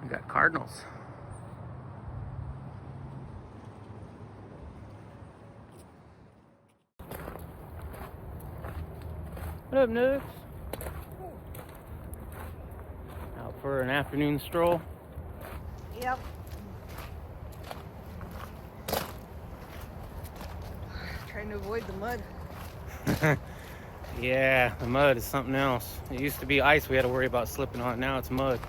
We got cardinals. What up, Nugs? Out for an afternoon stroll. Yep. Trying to avoid the mud. Yeah, the mud is something else. It used to be ice we had to worry about slipping on. Now it's mud.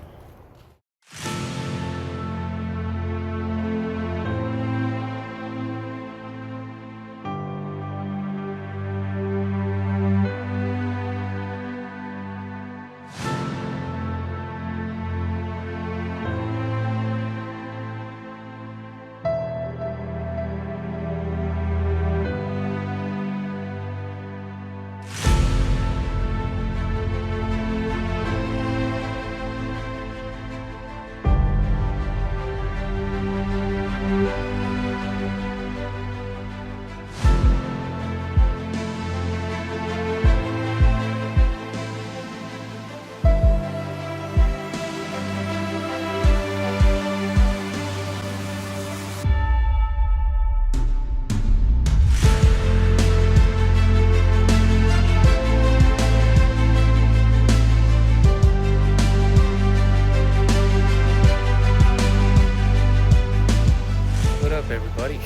What up, everybody?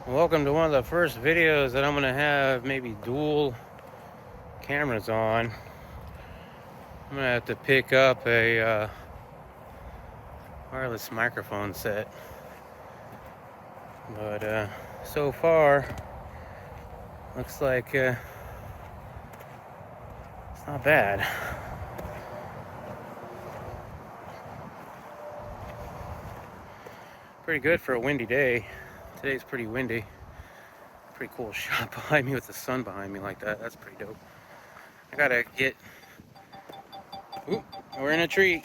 Welcome to one of the first videos that I'm gonna have maybe dual cameras on. I'm gonna have to pick up a wireless microphone set, but so far looks like it's not bad. Pretty good for a windy day. Today's pretty windy. Pretty cool shot behind me with the sun behind me like that. That's pretty dope. I gotta get... Ooh, we're in a tree.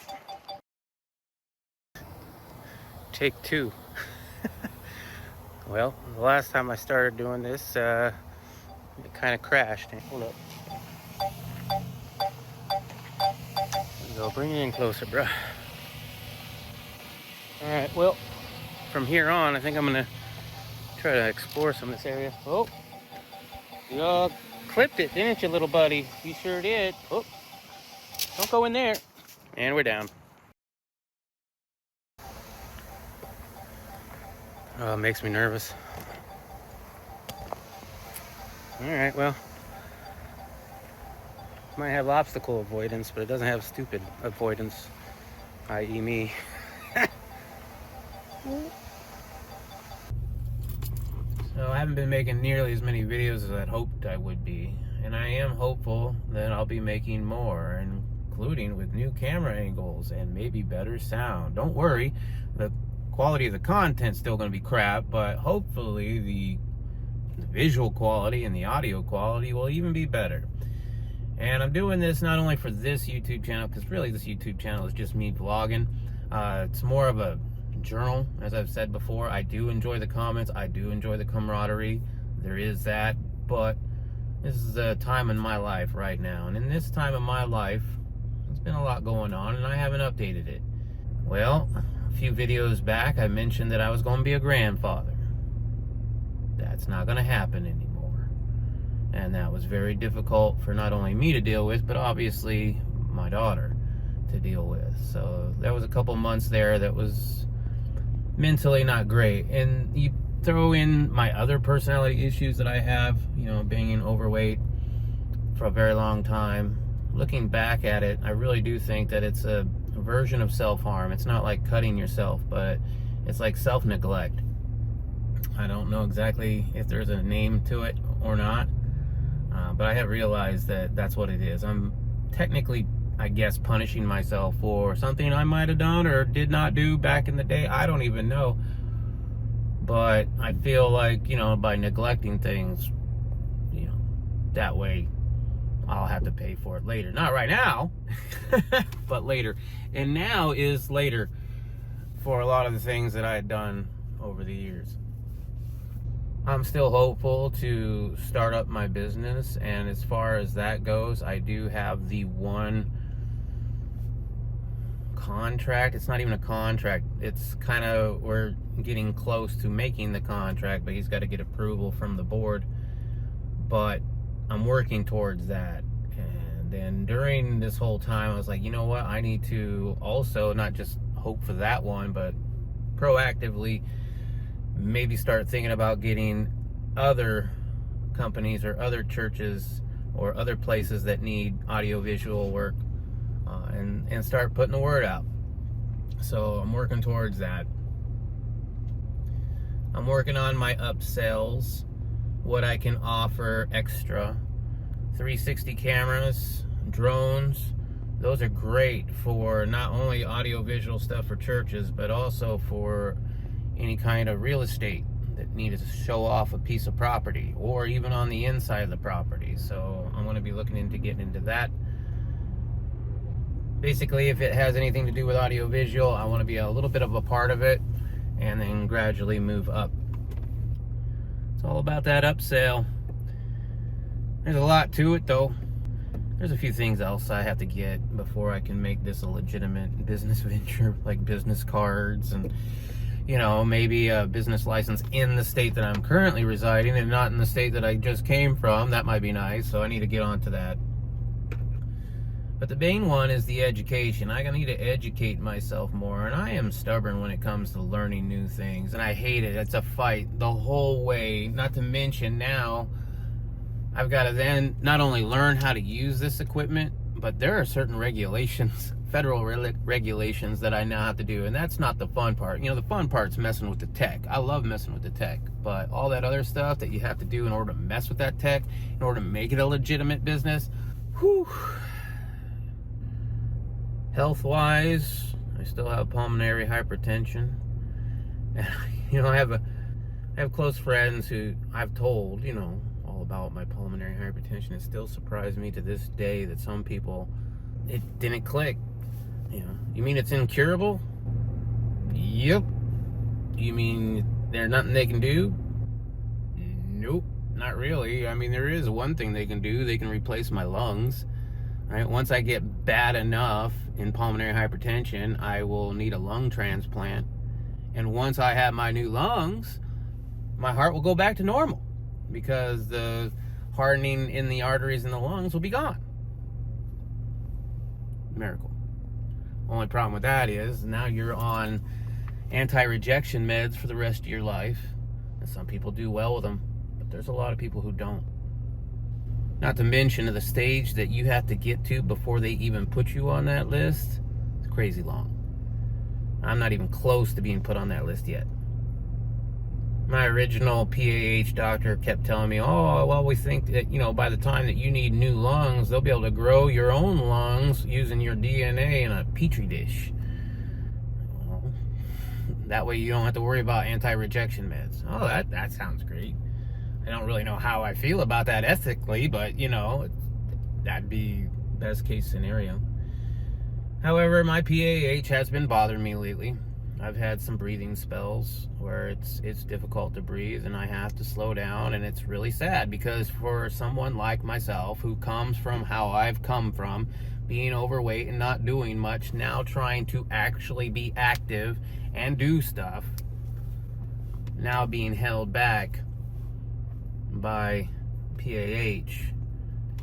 Take two. Well, the last time I started doing this, it kind of crashed. Hold up. There you go, bring it in closer, bro. Alright, well, from here on, I think I'm gonna try to explore some of this area. Oh, you all clipped it, didn't you, little buddy? You sure did. Oh, don't go in there. And we're down. Oh, it makes me nervous. Alright, well, might have obstacle avoidance, but it doesn't have stupid avoidance, i.e. me. So I haven't been making nearly as many videos as I'd hoped I would be, and I am hopeful that I'll be making more, including with new camera angles and maybe better sound. Don't worry, the quality of the content's still going to be crap, but hopefully the visual quality and the audio quality will even be better. And I'm doing this not only for this YouTube channel, because really this YouTube channel is just me vlogging. It's more of a journal, as I've said before. I do enjoy the comments, I do enjoy the camaraderie, there is that, but this is a time in my life right now, and in this time of my life there's been a lot going on and I haven't updated it. Well, a few videos back I mentioned that I was going to be a grandfather. That's not going to happen anymore, and that was very difficult for not only me to deal with, but obviously my daughter to deal with. So there was a couple months there that was mentally not great, and you throw in my other personality issues that I have, you know, being overweight for a very long time. Looking back at it, I really do think that it's a version of self-harm. It's not like cutting yourself, but it's like self-neglect. I don't know exactly if there's a name to it or not, but I have realized that that's what it is. I'm technically, I guess, punishing myself for something I might have done or did not do back in the day. I don't even know. But I feel like, you know, by neglecting things, you know, that way I'll have to pay for it later. Not right now, but later. And now is later for a lot of the things that I had done over the years. I'm still hopeful to start up my business, and as far as that goes, I do have the one contract. It's not even a contract. It's kind of, we're getting close to making the contract, but he's got to get approval from the board. But I'm working towards that. And then during this whole time, I was like, you know what? I need to also not just hope for that one, but proactively maybe start thinking about getting other companies or other churches or other places that need audiovisual work, and start putting the word out. So I'm working towards that. I'm working on my upsells, what I can offer extra. 360 cameras, drones, those are great for not only audiovisual stuff for churches, but also for any kind of real estate that needed to show off a piece of property, or even on the inside of the property. So I'm going to be looking into getting into that. Basically, if it has anything to do with audiovisual, I want to be a little bit of a part of it, and then gradually move up. It's all about that upsell. There's a lot to it, though. There's a few things else I have to get before I can make this a legitimate business venture, like business cards and, you know, maybe a business license in the state that I'm currently residing and not in the state that I just came from. That might be nice, so I need to get onto that. But the main one is the education. I need to educate myself more, and I am stubborn when it comes to learning new things, and I hate it. It's a fight the whole way, not to mention now I've got to then not only learn how to use this equipment, but there are certain regulations, federal regulations that I now have to do, and that's not the fun part. You know, the fun part's messing with the tech. I love messing with the tech, but all that other stuff that you have to do in order to mess with that tech, in order to make it a legitimate business, whew. Health-wise, I still have pulmonary hypertension. And, you know, I have close friends who I've told, you know, all about my pulmonary hypertension. It still surprised me to this day that some people, it didn't click. You know, you mean it's incurable? Yep. You mean there's nothing they can do? Nope, not really. I mean, there is one thing they can do. They can replace my lungs. Right? Once I get bad enough in pulmonary hypertension, I will need a lung transplant. And once I have my new lungs, my heart will go back to normal because the hardening in the arteries in the lungs will be gone. Miracle. Only problem with that is now you're on anti-rejection meds for the rest of your life. And some people do well with them, but there's a lot of people who don't. Not to mention the stage that you have to get to before they even put you on that list. It's crazy long. I'm not even close to being put on that list yet. My original PAH doctor kept telling me, oh, well, we think that, you know, by the time that you need new lungs, they'll be able to grow your own lungs using your DNA in a petri dish. Well, that way you don't have to worry about anti-rejection meds. Oh, that sounds great. I don't really know how I feel about that ethically, but, you know, that'd be best case scenario. However, my PAH has been bothering me lately. I've had some breathing spells where it's difficult to breathe and I have to slow down, and it's really sad because for someone like myself who comes from how I've come from, being overweight and not doing much, now trying to actually be active and do stuff, now being held back by PAH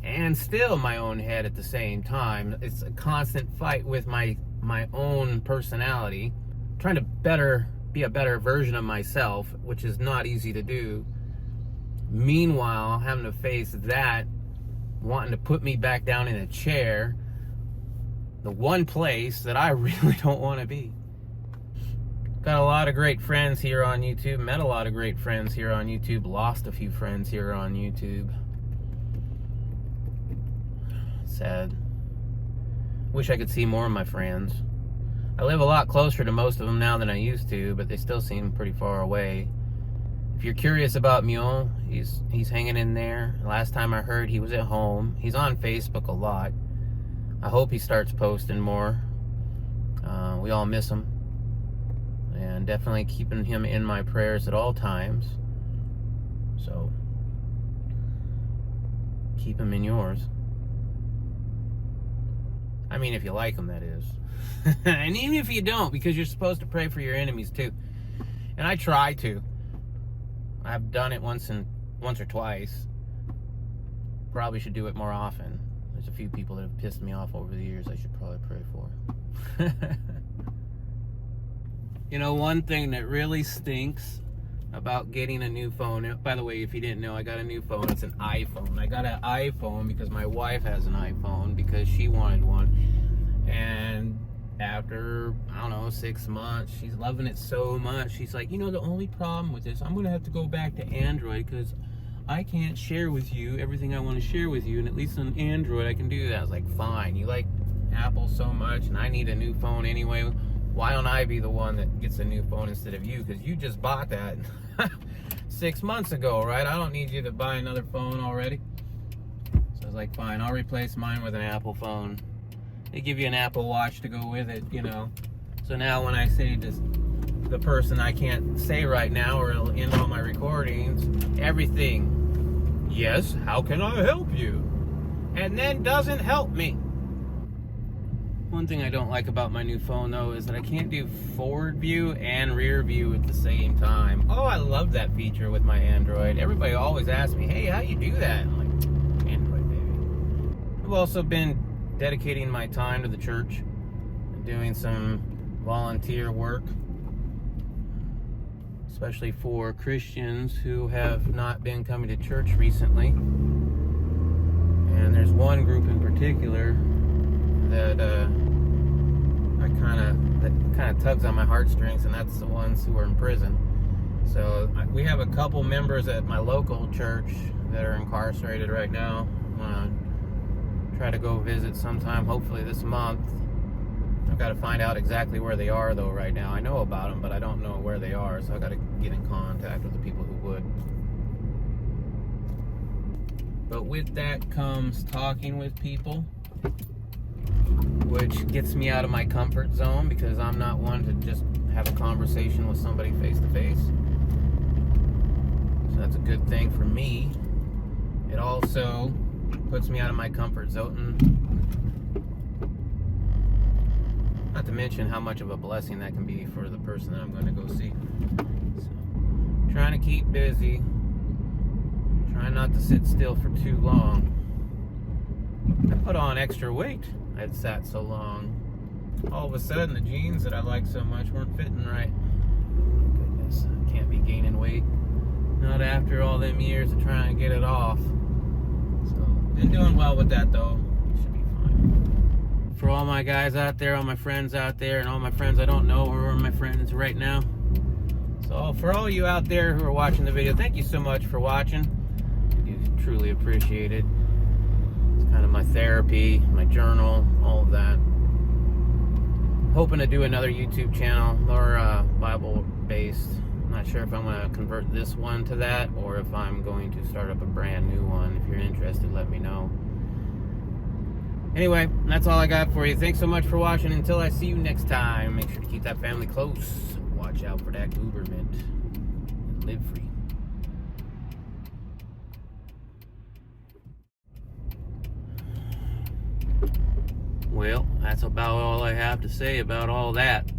and still my own head at the same time. It's a constant fight with my own personality, trying to be a better version of myself, which is not easy to do. Meanwhile, having to face that wanting to put me back down in a chair, the one place that I really don't want to be. Got a lot of great friends here on YouTube, met a lot of great friends here on YouTube, lost a few friends here on YouTube. Sad. Wish I could see more of my friends. I live a lot closer to most of them now than I used to, but they still seem pretty far away. If you're curious about Mion, he's hanging in there. Last time I heard, he was at home. He's on Facebook a lot. I hope he starts posting more. We all miss him. And definitely keeping him in my prayers at all times. So, keep him in yours. I mean, if you like them, that is. And even if you don't, because you're supposed to pray for your enemies too. And I try to. I've done it once or twice. Probably should do it more often. There's a few people that have pissed me off over the years I should probably pray for. You know, one thing that really stinks about getting a new phone, by the way, if you didn't know, I got a new phone. It's an iPhone. I got an iPhone because my wife has an iPhone because she wanted one. And after, I don't know, 6 months, she's loving it so much. She's like, you know, the only problem with this, I'm going to have to go back to Android because I can't share with you everything I want to share with you. And at least on Android, I can do that. I was like, fine. You like Apple so much and I need a new phone anyway. Why don't I be the one that gets a new phone instead of you? Because you just bought that 6 months ago, right? I don't need you to buy another phone already. So I was like, fine, I'll replace mine with an Apple phone. They give you an Apple Watch to go with it, you know. So now when I say just the person I can't say right now or it'll end all my recordings, everything, yes, how can I help you? And then doesn't help me. One thing I don't like about my new phone, though, is that I can't do forward view and rear view at the same time. Oh, I love that feature with my Android. Everybody always asks me, hey, how you do that? I'm like, Android, baby. I've also been dedicating my time to the church and doing some volunteer work, especially for Christians who have not been coming to church recently. And there's one group in particular that kind of tugs on my heartstrings, and that's the ones who are in prison. So we have a couple members at my local church that are incarcerated right now. I'm gonna try to go visit sometime, hopefully this month. I've got to find out exactly where they are though right now. I know about them, but I don't know where they are, so I've got to get in contact with the people who would. But with that comes talking with people, which gets me out of my comfort zone because I'm not one to just have a conversation with somebody face to face. So that's a good thing for me. It also puts me out of my comfort zone. Not to mention how much of a blessing that can be for the person that I'm going to go see. So, trying to keep busy. Trying not to sit still for too long. I put on extra weight. I'd sat so long. All of a sudden, the jeans that I like so much weren't fitting right. Goodness, I can't be gaining weight. Not after all them years of trying to get it off. So, been doing well with that though. Should be fine. For all my guys out there, all my friends out there, and all my friends I don't know who are my friends right now. So, for all you out there who are watching the video, thank you so much for watching. I do truly appreciate it. Kind of my therapy, my journal, all of that. Hoping to do another YouTube channel, more Bible-based. Not sure if I'm going to convert this one to that or if I'm going to start up a brand new one. If you're interested, let me know. Anyway, that's all I got for you. Thanks so much for watching. Until I see you next time, make sure to keep that family close. Watch out for that Gooberment. Live free. Well, that's about all I have to say about all that.